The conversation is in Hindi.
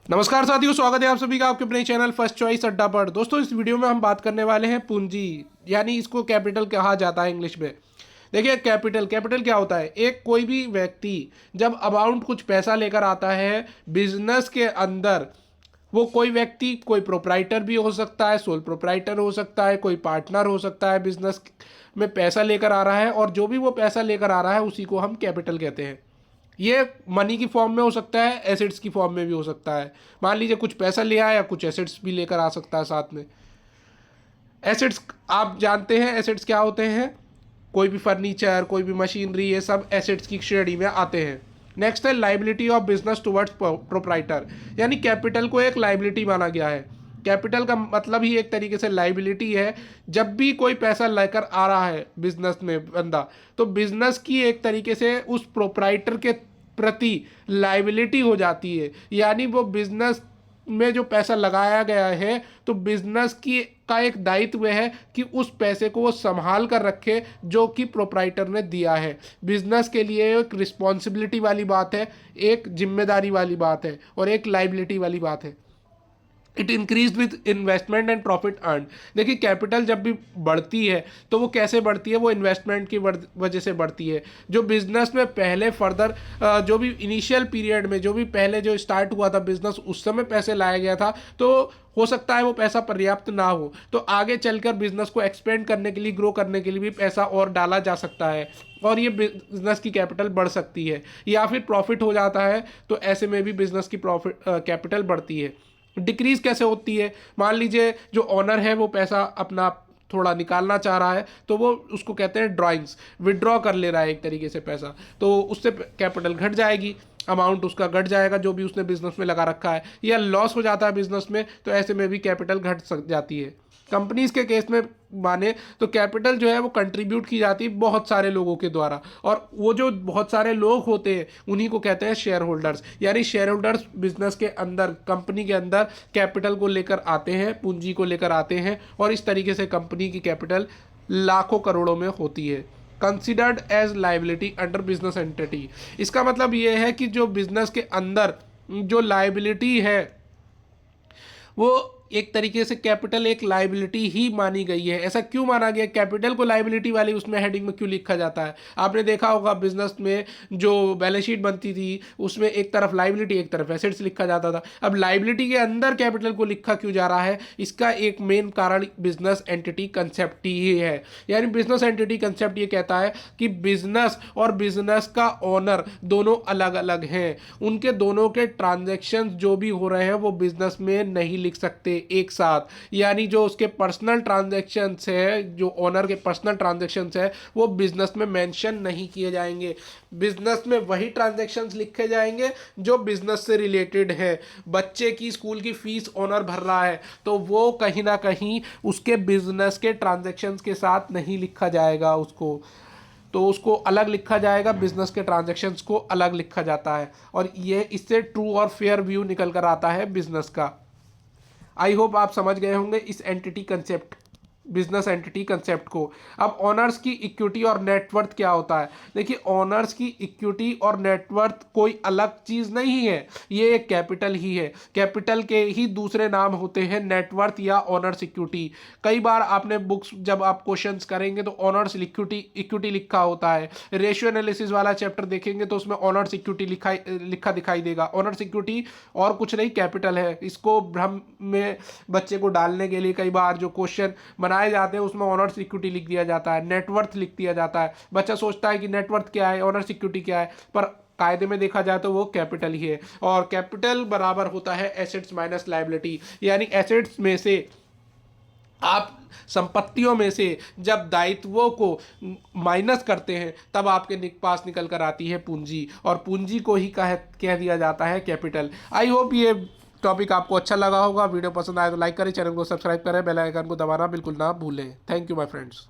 नमस्कार साथियों, स्वागत है आप सभी का आपके अपने चैनल फर्स्ट चॉइस अड्डा पर। दोस्तों, इस वीडियो में हम बात करने वाले हैं पूंजी, यानी इसको कैपिटल कहा जाता है इंग्लिश में। देखिए, कैपिटल कैपिटल क्या होता है? एक कोई भी व्यक्ति जब अमाउंट कुछ पैसा लेकर आता है बिजनेस के अंदर, वो कोई व्यक्ति, कोई प्रोप्राइटर भी हो सकता है, सोल प्रोप्राइटर हो सकता है, कोई पार्टनर हो सकता है, बिजनेस में पैसा लेकर आ रहा है, और जो भी वो पैसा लेकर आ रहा है उसी को हम कैपिटल कहते हैं। ये मनी की फॉर्म में हो सकता है, एसेट्स की फॉर्म में भी हो सकता है। मान लीजिए कुछ पैसा ले आया, कुछ एसेट्स भी लेकर आ सकता है साथ में। एसेट्स, आप जानते हैं एसेट्स क्या होते हैं? कोई भी फर्नीचर, कोई भी मशीनरी, ये सब एसेट्स की श्रेणी में आते हैं। नेक्स्ट है liability of business towards proprietor, यानी कैपिटल को एक लाइबिलिटी माना गया है। कैपिटल का मतलब ही एक तरीके से लाइबिलिटी है। जब भी कोई पैसा लेकर आ रहा है बिजनेस में बंदा, तो बिजनेस की एक तरीके से उस प्रोप्राइटर के प्रति लाइबिलिटी हो जाती है। यानी वो बिजनेस में जो पैसा लगाया गया है, तो बिजनेस की का एक दायित्व है कि उस पैसे को वो संभाल कर रखे जो कि प्रोप्राइटर ने दिया है। बिजनेस के लिए एक रिस्पॉन्सिबिलिटी वाली बात है, एक जिम्मेदारी वाली बात है, और एक लाइबिलिटी वाली बात है। It increase with investment and profit earn. देखिए, कैपिटल जब भी बढ़ती है तो वो कैसे बढ़ती है? वो इन्वेस्टमेंट की वजह से बढ़ती है। जो बिजनेस में पहले फर्दर जो भी इनिशियल पीरियड में, जो भी पहले जो स्टार्ट हुआ था बिजनेस, उस समय पैसे लाया गया था, तो हो सकता है वो पैसा पर्याप्त ना हो, तो आगे चलकर बिजनेस को एक्सपेंड करने के लिए, ग्रो करने के लिए भी पैसा और डाला जा सकता है, और ये बिजनेस की कैपिटल बढ़ सकती है। या फिर प्रॉफिट हो जाता है, तो ऐसे में भी बिजनेस की प्रॉफिट कैपिटल बढ़ती है। डिक्रीज कैसे होती है? मान लीजिए जो ऑनर है वो पैसा अपना थोड़ा निकालना चाह रहा है, तो वो उसको कहते हैं ड्राइंग्स, विड्रॉ कर ले रहा है एक तरीके से पैसा, तो उससे कैपिटल घट जाएगी, अमाउंट उसका घट जाएगा जो भी उसने बिजनेस में लगा रखा है। या लॉस हो जाता है बिजनेस में, तो ऐसे में भी कैपिटल घट सक जाती है। कंपनीज के केस में माने तो कैपिटल जो है वो कंट्रीब्यूट की जाती है बहुत सारे लोगों के द्वारा, और वो जो बहुत सारे लोग होते हैं उन्हीं को कहते हैं शेयर होल्डर्स। यानी शेयर होल्डर्स बिजनेस के अंदर, कंपनी के अंदर कैपिटल को लेकर आते हैं, पूंजी को लेकर आते हैं, और इस तरीके से कंपनी की कैपिटल लाखों करोड़ों में होती है। Considered as liability under business entity, इसका मतलब ये है कि जो बिजनेस के अंदर जो लाइबिलिटी है, वो एक तरीके से कैपिटल एक लाइबिलिटी ही मानी गई है। ऐसा क्यों माना गया? कैपिटल को लाइबिलिटी वाली उसमें हेडिंग में क्यों लिखा जाता है? आपने देखा होगा बिजनेस में जो बैलेंस शीट बनती थी उसमें एक तरफ लाइबिलिटी, एक तरफ एसेट्स लिखा जाता था। अब लाइबिलिटी के अंदर कैपिटल को लिखा क्यों जा रहा है? इसका एक मेन कारण बिजनेस एंटिटी कंसेप्ट ही है। यानी बिजनेस एंटिटी कंसेप्ट ये कहता है कि बिजनेस और बिजनेस का ओनर दोनों अलग अलग हैं। उनके दोनों के ट्रांजैक्शन जो भी हो रहे हैं वो बिजनेस में नहीं लिख सकते एक साथ। यानी जो उसके पर्सनल ट्रांजैक्शंस है, जो ओनर के पर्सनल ट्रांजैक्शंस है, वो बिजनेस में मेंशन नहीं किए जाएंगे। बिजनेस में वही ट्रांजैक्शंस लिखे जाएंगे जो बिजनेस से रिलेटेड है। बच्चे की स्कूल की फीस ओनर भर रहा है, तो वो कहीं ना कहीं उसके बिजनेस के ट्रांजैक्शंस के साथ नहीं लिखा जाएगा उसको, तो उसको अलग लिखा जाएगा, बिजनेस के ट्रांजैक्शंस को अलग लिखा जाता है। और ये इससे ट्रू और फेयर व्यू निकल कर आता है बिजनेस का। आई होप आप समझ गए होंगे इस entity concept, business entity concept को। अब ऑनर्स की इक्विटी और नेटवर्थ क्या होता है? देखिए, ऑनर्स की इक्विटी और नेटवर्थ कोई अलग चीज नहीं है, ये एक कैपिटल ही है। कैपिटल के ही दूसरे नाम होते हैं नेटवर्थ या ऑनर्स इक्विटी। कई बार आपने बुक्स जब आप क्वेश्चंस करेंगे तो ऑनर्स इक्विटी इक्विटी लिखा होता है। रेशियो एनालिसिस वाला चैप्टर देखेंगे तो उसमें ऑनर्स इक्विटी लिखा दिखाई देगा। ऑनर्स इक्विटी और कुछ नहीं, कैपिटल है। इसको भ्रम में बच्चे को डालने के लिए कई बार जो क्वेश्चन बनाए जाते हैं उसमें ऑनर्स इक्विटी लिख दिया जाता है, नेटवर्थ लिख दिया जाता है। बच्चा सोचता है कि नेटवर्थ क्या है, ऑनर्स इक्विटी क्या है, पर कायदे में देखा जाए तो वो कैपिटल ही है। और कैपिटल बराबर होता है एसेट्स माइनस लायबिलिटी। यानी एसेट्स में से, आप संपत्तियों में से जब दायित्वों को माइनस करते हैं तब आपके पास निकल कर आती है पूंजी, और पूंजी को ही कह दिया जाता है कैपिटल। आई होप ये टॉपिक आपको अच्छा लगा होगा। वीडियो पसंद आए तो लाइक करें, चैनल को सब्सक्राइब करें, बेल आइकन को दबाना बिल्कुल ना भूलें। Thank you my friends.